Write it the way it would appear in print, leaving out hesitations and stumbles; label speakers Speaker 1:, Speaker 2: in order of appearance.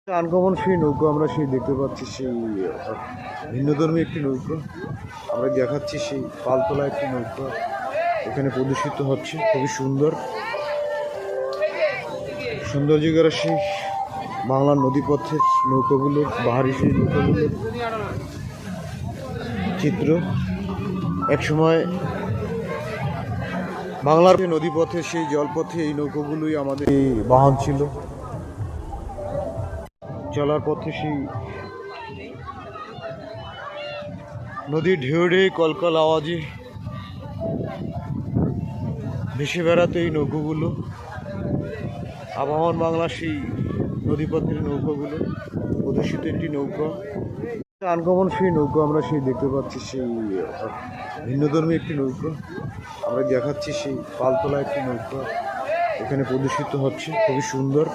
Speaker 1: Uncommon সেই নৌকো আমরা সেই দেখতে পাচ্ছি, সেই ভিন্নধর্মী একটি নৌকো আমরা দেখাচ্ছি, সেই পালতোলা একটি নৌকো এখানে প্রদর্শিত হচ্ছে। খুবই সুন্দর সৌন্দর্যকর সেই বাংলার নদীপথের নৌকাগুলো, বাহারি সেই নৌকাগুলোর চিত্র। একসময় বাংলার নদীপথে সেই জলপথে এই নৌকাগুলোই আমাদের বাহন ছিল। চলার পথে সেই নদীর ঢেউ ঢেউ কলকল আওয়াজে ভেসে বেড়াতো এই নৌকোগুলো। আবহমান বাংলা সেই নদীপথের নৌকাগুলো প্রদর্শিত একটি নৌকা। আনকমন সেই নৌকো আমরা সেই দেখতে পাচ্ছি, সেই ভিন্নধর্মী একটি নৌকো আমরা দেখাচ্ছি, সেই পালতোলা একটি নৌকা এখানে প্রদর্শিত হচ্ছে। খুবই সুন্দর